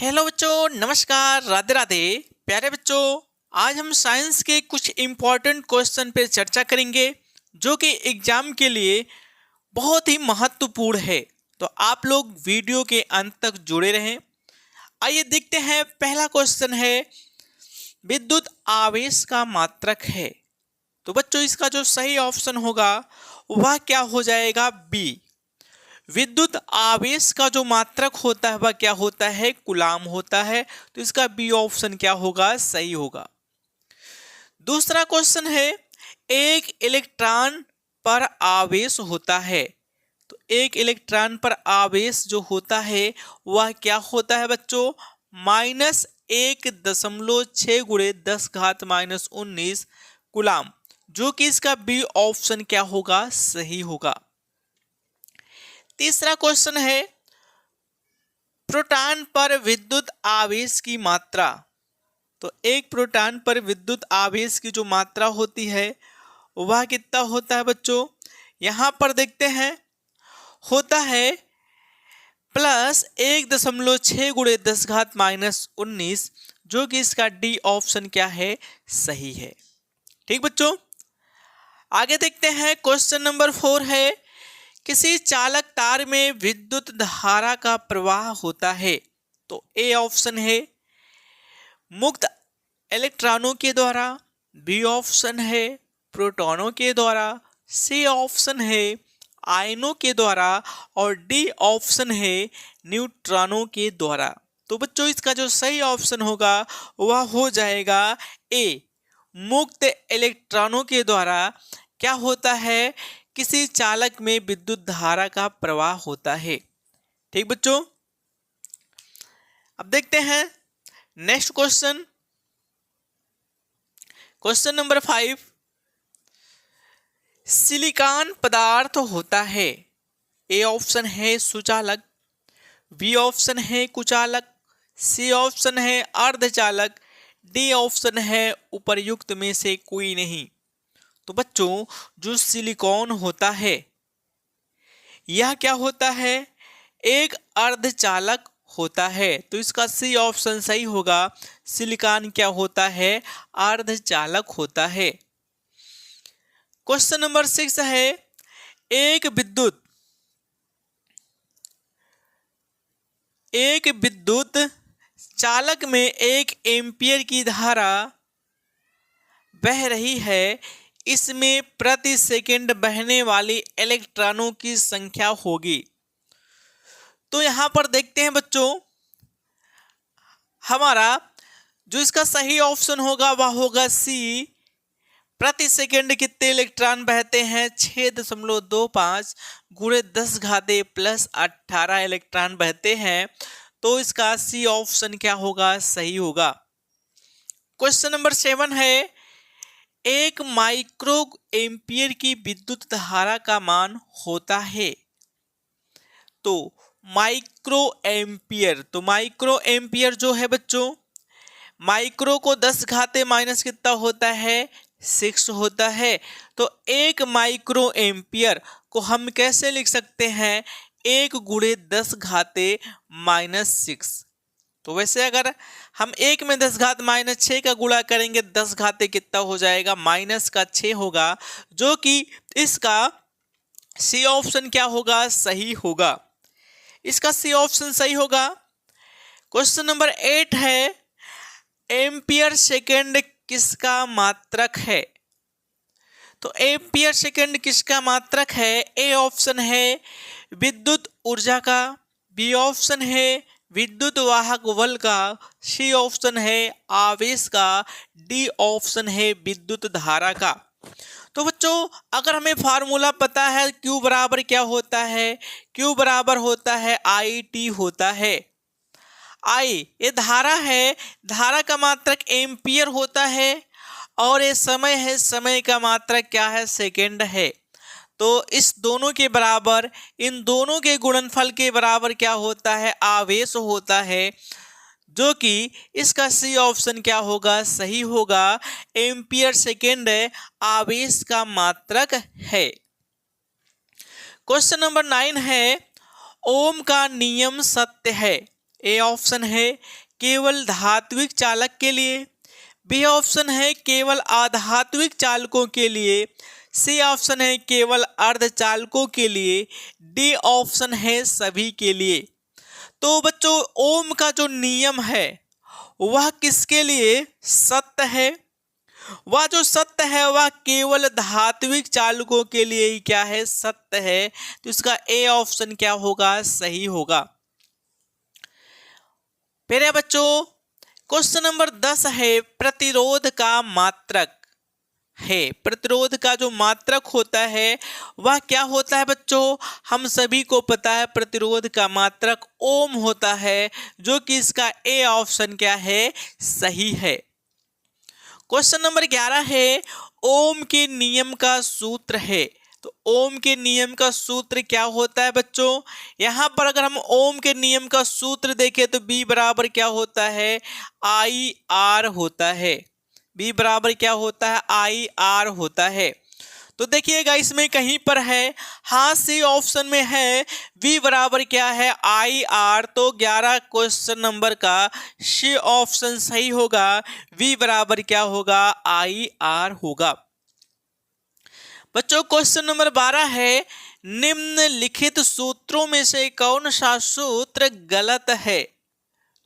Hello बच्चों, नमस्कार, राधे राधे। प्यारे बच्चों, आज हम साइंस के कुछ इम्पोर्टेंट क्वेश्चन पे चर्चा करेंगे जो कि एग्जाम के लिए बहुत ही महत्वपूर्ण है। तो आप लोग वीडियो के अंत तक जुड़े रहें। आइए देखते हैं। पहला क्वेश्चन है, विद्युत आवेश का मात्रक है। तो बच्चों, इसका जो सही ऑप्शन होगा वह क्या हो जाएगा? बी। विद्युत आवेश का जो मात्रक होता है वह क्या होता है? कूलाम होता है। तो इसका बी ऑप्शन क्या होगा? सही होगा। दूसरा क्वेश्चन है, एक इलेक्ट्रॉन पर आवेश होता है। तो एक इलेक्ट्रॉन पर आवेश जो होता है वह क्या होता है बच्चों? -1.6 गुणे 10⁻⁻19 कूलाम, जो कि इसका बी ऑप्शन क्या होगा? सही होगा। तीसरा क्वेश्चन है, प्रोटॉन पर विद्युत आवेश की मात्रा। तो एक प्रोटॉन पर विद्युत आवेश की जो मात्रा होती है वह कितना होता है बच्चों? यहां पर देखते हैं, होता है +1.6 गुणे 10⁻⁻19, जो कि इसका डी ऑप्शन क्या है? सही है। ठीक बच्चों, आगे देखते हैं। क्वेश्चन नंबर 4 है, किसी चालक तार में विद्युत धारा का प्रवाह होता है। तो ए ऑप्शन है मुक्त इलेक्ट्रॉनों के द्वारा, बी ऑप्शन है प्रोटॉनों के द्वारा, सी ऑप्शन है आयनों के द्वारा और डी ऑप्शन है न्यूट्रॉनों के द्वारा। तो बच्चों, इसका जो सही ऑप्शन होगा वह हो जाएगा ए, मुक्त इलेक्ट्रॉनों के द्वारा क्या होता है? किसी चालक में विद्युत धारा का प्रवाह होता है। ठीक बच्चों, अब देखते हैं next question. Question number 5, silicon पदार्थ होता है। ए ऑप्शन है सुचालक, बी ऑप्शन है कुचालक, सी ऑप्शन है अर्धचालक, डी ऑप्शन है उपर्युक्त में से कोई नहीं। तो बच्चों, जो सिलिकॉन होता है यह क्या होता है? एक अर्धचालक होता है। तो इसका सी ऑप्शन सही होगा। सिलिकॉन क्या होता है? अर्धचालक होता है। क्वेश्चन नंबर 6 है, एक विद्युत चालक में 1 एम्पियर की धारा बह रही है। इसमें प्रति सेकंड बहने वाली इलेक्ट्रॉनों की संख्या होगी। तो यहां पर देखते हैं बच्चों, हमारा जो इसका सही ऑप्शन होगा वह होगा सी। प्रति सेकंड कितने इलेक्ट्रॉन बहते हैं? 6.25 गुणे 10⁻+18 इलेक्ट्रॉन बहते हैं। तो इसका सी ऑप्शन क्या होगा? सही होगा। क्वेश्चन नंबर 7 है, एक माइक्रो एम्पियर की विद्युत धारा का मान होता है। तो माइक्रो एम्पियर जो है बच्चों, माइक्रो को 10 घाते माइनस कितना होता है? 6 होता है। तो 1 माइक्रो एम्पियर को हम कैसे लिख सकते हैं? 1 गुणे 10 घाते -6। तो वैसे अगर हम 1 में 10 घात -6 का गुणा करेंगे, 10 घाते कितना हो जाएगा? -6 होगा, जो कि इसका सी ऑप्शन क्या होगा? सही होगा। इसका सी ऑप्शन सही होगा। क्वेश्चन नंबर 8 है, एम्पियर सेकेंड किसका मात्रक है? तो एम्पियर सेकेंड किसका मात्रक है? ए ऑप्शन है विद्युत ऊर्जा का, बी ऑप्शन है विद्युत वाहक बल का, सी ऑप्शन है आवेश का, डी ऑप्शन है विद्युत धारा का। तो बच्चों, अगर हमें फार्मूला पता है Q बराबर क्या होता है? Q बराबर होता है IT होता है। I ये धारा है, धारा का मात्रक एम्पियर होता है, और ये समय है, समय का मात्रक क्या है? सेकेंड है। तो इस दोनों के बराबर, इन दोनों के गुणनफल के बराबर क्या होता है? आवेश होता है, जो कि इसका सी ऑप्शन क्या होगा? सही होगा। एम्पियर सेकेंड आवेश का मात्रक है। क्वेश्चन नंबर 9 है, ओम का नियम सत्य है। ए ऑप्शन है केवल धात्विक चालक के लिए, बी ऑप्शन है केवल आधात्विक चालकों के लिए, सी ऑप्शन है केवल अर्धचालकों के लिए, डी ऑप्शन है सभी के लिए। तो बच्चों ओम का जो नियम है वह किसके लिए सत्य है? वह जो सत्य है वह केवल धात्विक चालकों के लिए ही क्या है सत्य है। तो इसका ए ऑप्शन क्या होगा सही होगा। प्यारे बच्चों क्वेश्चन नंबर 10 है प्रतिरोध का मात्रक है। प्रतिरोध का जो मात्रक होता है वह क्या होता है बच्चों? हम सभी को पता है प्रतिरोध का मात्रक ओम होता है, जो कि इसका ए ऑप्शन क्या है सही है। क्वेश्चन नंबर 11 है ओम के नियम का सूत्र है। तो ओम के नियम का सूत्र क्या होता है बच्चों? यहां पर अगर हम ओम के नियम का सूत्र देखें तो बी बराबर क्या होता है आई आर होता है। बी बराबर क्या होता है आई आर होता है। तो देखिएगा इसमें कहीं पर है, हाँ सी ऑप्शन में है वी बराबर क्या है आई आर। तो 11 क्वेश्चन नंबर का सी ऑप्शन सही होगा, वी बराबर क्या होगा आई आर होगा। बच्चों क्वेश्चन नंबर 12 है निम्नलिखित सूत्रों में से कौन सा सूत्र गलत है?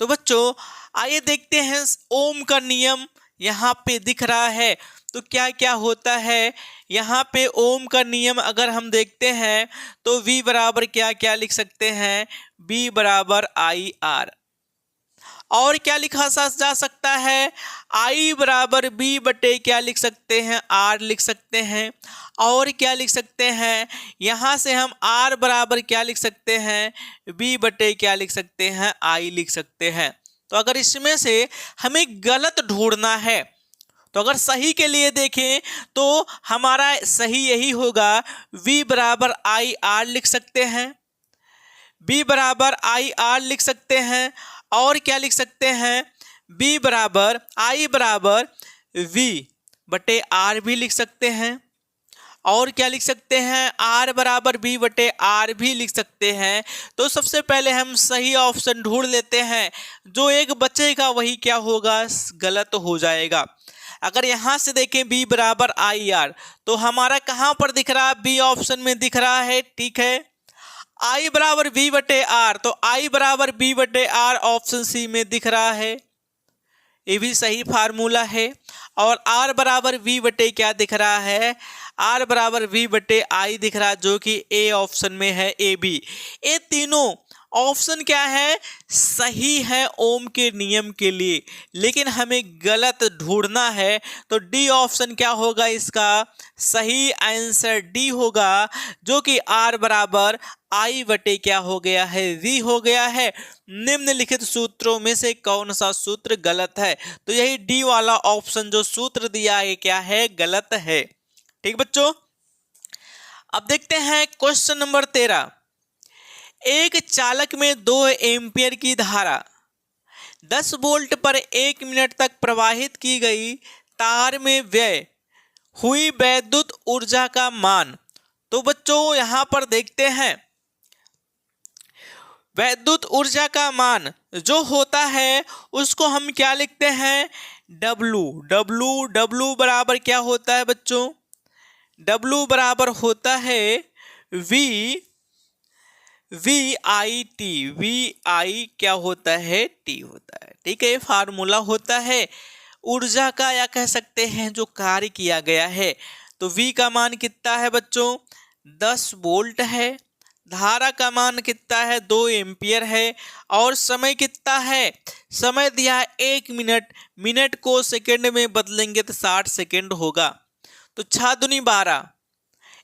तो बच्चों आइए देखते हैं ओम का नियम यहाँ पे दिख रहा है तो क्या क्या होता है। यहाँ पे ओम का नियम अगर हम देखते हैं तो V बराबर क्या क्या लिख सकते हैं B बराबर आई आर, और क्या लिखा जा सकता है I बराबर B बटे क्या लिख सकते हैं R लिख सकते हैं, और क्या लिख सकते हैं यहाँ से हम R बराबर क्या लिख सकते हैं B बटे क्या लिख सकते हैं I लिख सकते हैं। तो अगर इसमें से हमें गलत ढूंढना है तो अगर सही के लिए देखें तो हमारा सही यही होगा V बराबर आई आर लिख सकते हैं, B बराबर आई आर लिख सकते हैं, और क्या लिख सकते हैं B बराबर आई बराबर V बटे आर भी लिख सकते हैं, और क्या लिख सकते हैं R बराबर B बटे आर भी लिख सकते हैं। तो सबसे पहले हम सही ऑप्शन ढूंढ लेते हैं, जो एक बचेगा वही क्या होगा गलत हो जाएगा। अगर यहाँ से देखें B बराबर आई आर तो हमारा कहाँ पर दिख रहा है बी ऑप्शन में दिख रहा है, ठीक है। I बराबर B बटे आर तो I बराबर B बटे आर ऑप्शन सी में दिख रहा है, ये भी सही फार्मूला है। और R बराबर V बटे क्या दिख रहा है R बराबर V बटे आई दिख रहा है, जो कि ए ऑप्शन में है ए बी। ये तीनों ऑप्शन क्या है सही है ओम के नियम के लिए, लेकिन हमें गलत ढूंढना है तो डी ऑप्शन क्या होगा इसका सही आंसर डी होगा, जो कि आर बराबर आई बटे क्या हो गया है वी हो गया है। निम्नलिखित सूत्रों में से कौन सा सूत्र गलत है? तो यही डी वाला ऑप्शन जो सूत्र दिया है क्या है गलत है। ठीक बच्चों, अब देखते हैं क्वेश्चन नंबर 13। एक चालक में 2 एम्पियर की धारा 10 वोल्ट पर 1 मिनट तक प्रवाहित की गई तार में व्यय हुई वैद्युत ऊर्जा का मान। तो बच्चों यहां पर देखते हैं वैद्युत ऊर्जा का मान जो होता है उसको हम क्या लिखते हैं W बराबर क्या होता है बच्चों W बराबर होता है वी आई क्या होता है टी होता है, ठीक है। फार्मूला होता है ऊर्जा का या कह सकते हैं जो कार्य किया गया है। तो V का मान कितना है बच्चों 10 वोल्ट है, धारा का मान कितना है 2 एम्पियर है, और समय कितना है समय दिया है 1 मिनट, मिनट को सेकंड में बदलेंगे तो 60 सेकंड होगा। तो 6 दूनी 12,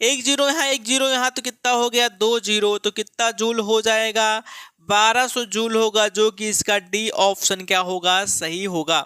1 जीरो यहाँ 1 जीरो यहाँ तो कितना हो गया 2 जीरो, तो कितना जूल हो जाएगा 1200 जूल होगा, जो कि इसका डी ऑप्शन क्या होगा सही होगा।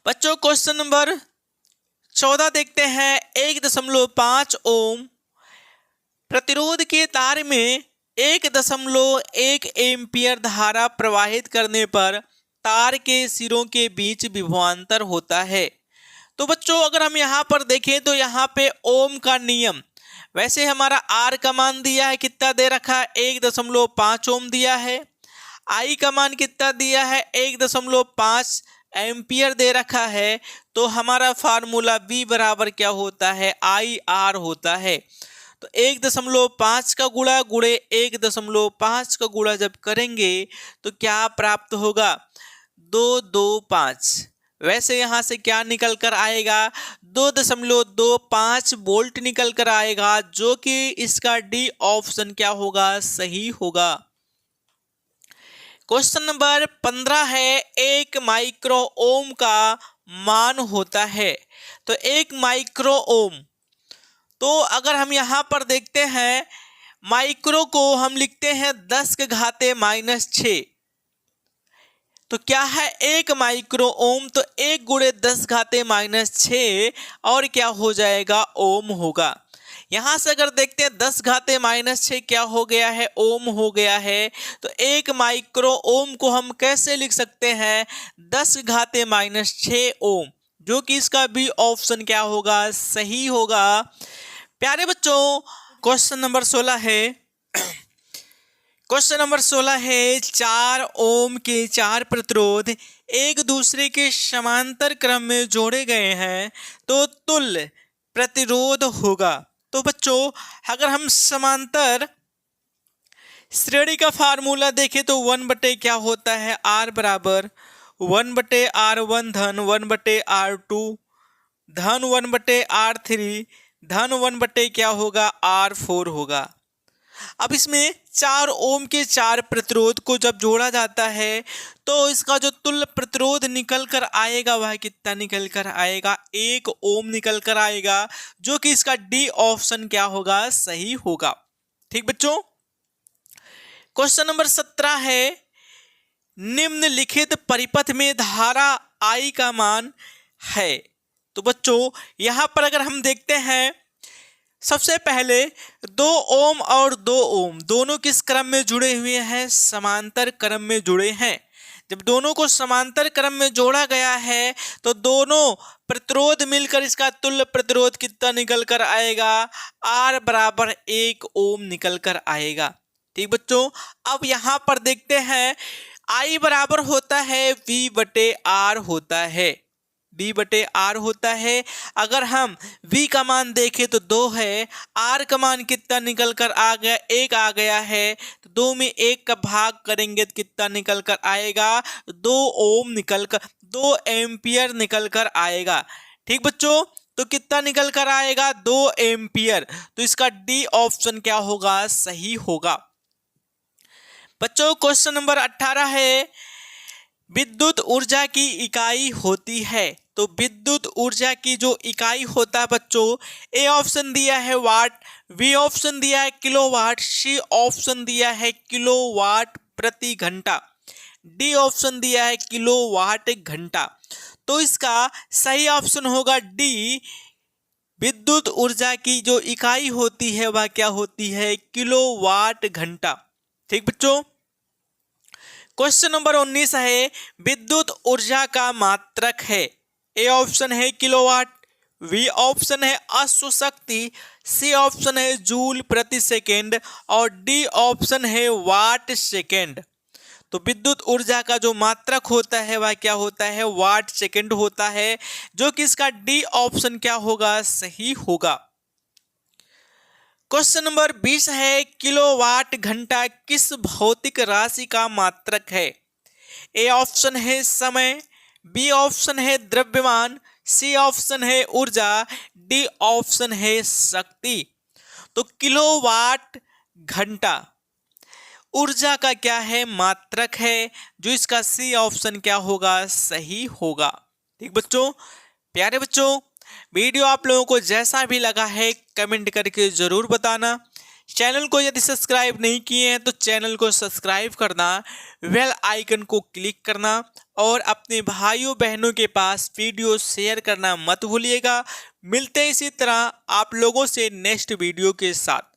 बच्चों क्वेश्चन नंबर 14 देखते हैं। 1.5 ओम प्रतिरोध के तार में 1.1 एम्पियर धारा प्रवाहित करने पर तार के सिरों के बीच विभवांतर होता है। तो बच्चों अगर हम यहाँ पर देखें तो यहाँ पे ओम का नियम, वैसे हमारा आर का मान दिया है कितना दे रखा है 1.5 ओम दिया है, आई का मान कितना दिया है 1.5 एम्पियर दे रखा है, तो हमारा फार्मूला V बराबर क्या होता है IR होता है। तो 1.5 का गुणा गुणे 1.5 का गुणा जब करेंगे तो क्या प्राप्त होगा 225। वैसे यहां से क्या निकल कर आएगा 2.25 वोल्ट निकल कर आएगा, जो कि इसका डी ऑप्शन क्या होगा सही होगा। क्वेश्चन नंबर 15 है, 1 माइक्रो ओम का मान होता है। तो 1 माइक्रो ओम, तो अगर हम यहां पर देखते हैं माइक्रो को हम लिखते हैं 10⁻⁻⁶। तो क्या है 1 माइक्रो ओम, तो 1 गुणे 10⁻⁻⁶ और क्या हो जाएगा ओम होगा। यहां से अगर देखते हैं 10⁻⁻⁶ क्या हो गया है ओम हो गया है। तो 1 माइक्रो ओम को हम कैसे लिख सकते हैं 10⁻⁻⁶ ओम, जो कि इसका बी ऑप्शन क्या होगा सही होगा। प्यारे बच्चों क्वेश्चन नंबर 16 है। क्वेश्चन नंबर 16 है, 4 ओम के 4 प्रतिरोध एक दूसरे के समांतर क्रम में जोड़े गए हैं तो तुल्य प्रतिरोध होगा। तो बच्चों अगर हम समांतर श्रेणी का फार्मूला देखें तो 1 क्या होता है R बराबर 1/R1 धन 1/R2 धन 1/R3 धन 1 क्या होगा R4 होगा। अब इसमें 4 ओम के 4 प्रतिरोध को जब जोड़ा जाता है तो इसका जो तुल्य प्रतिरोध निकल कर आएगा वह कितना निकल कर आएगा 1 ओम निकल कर आएगा, जो कि इसका डी ऑप्शन क्या होगा सही होगा। ठीक बच्चों, क्वेश्चन नंबर 17 है, निम्नलिखित परिपथ में धारा I का मान है। तो बच्चों यहां पर अगर हम देखते हैं सबसे पहले 2 ओम और 2 ओम दोनों किस क्रम में जुड़े हुए हैं समांतर क्रम में जुड़े हैं। जब दोनों को समांतर क्रम में जोड़ा गया है तो दोनों प्रतिरोध मिलकर इसका तुल्य प्रतिरोध कितना निकल कर आएगा R बराबर 1 ओम निकल कर आएगा। ठीक बच्चों, अब यहां पर देखते हैं I बराबर होता है V/R होता है, V/R होता है। अगर हम V का मान देखें तो 2 है, R का मान कितना निकल कर आ गया 1 आ गया है, तो 2 में 1 का भाग करेंगे तो कितना निकल कर आएगा 2 ओम निकल कर 2 एम्पियर निकल कर आएगा। ठीक बच्चों, तो कितना निकल कर आएगा 2 एम्पियर, तो इसका डी ऑप्शन क्या होगा सही होगा। बच्चों क्वेश्चन नंबर 18 है, विद्युत ऊर्जा की इकाई होती है। तो विद्युत ऊर्जा की जो इकाई होता है बच्चों, ए ऑप्शन दिया है वाट, बी ऑप्शन दिया है किलोवाट, सी ऑप्शन दिया है किलोवाट प्रति घंटा, डी ऑप्शन दिया है किलोवाट घंटा। तो इसका सही ऑप्शन होगा डी, विद्युत ऊर्जा की जो इकाई होती है वह क्या होती है किलोवाट घंटा। ठीक बच्चों, क्वेश्चन नंबर 19 है, विद्युत ऊर्जा का मात्रक है। ए ऑप्शन है किलोवाट, बी ऑप्शन है अश्व शक्ति, सी ऑप्शन है जूल प्रति सेकेंड और डी ऑप्शन है वाट सेकेंड। तो विद्युत ऊर्जा का जो मात्रक होता है वह क्या होता है वाट सेकेंड होता है, जो कि इसका डी ऑप्शन क्या होगा सही होगा। क्वेश्चन नंबर 20 है, किलोवाट घंटा किस भौतिक राशि का मात्रक है। ए ऑप्शन है समय, बी ऑप्शन है द्रव्यमान, सी ऑप्शन है ऊर्जा, डी ऑप्शन है शक्ति। तो किलोवाट घंटा ऊर्जा का क्या है मात्रक है, जो इसका सी ऑप्शन क्या होगा सही होगा। ठीक बच्चों, प्यारे बच्चों वीडियो आप लोगों को जैसा भी लगा है कमेंट करके जरूर बताना। चैनल को यदि सब्सक्राइब नहीं किए हैं तो चैनल को सब्सक्राइब करना, बेल आइकन को क्लिक करना और अपने भाइयों बहनों के पास वीडियो शेयर करना मत भूलिएगा। मिलते हैं इसी तरह आप लोगों से नेक्स्ट वीडियो के साथ।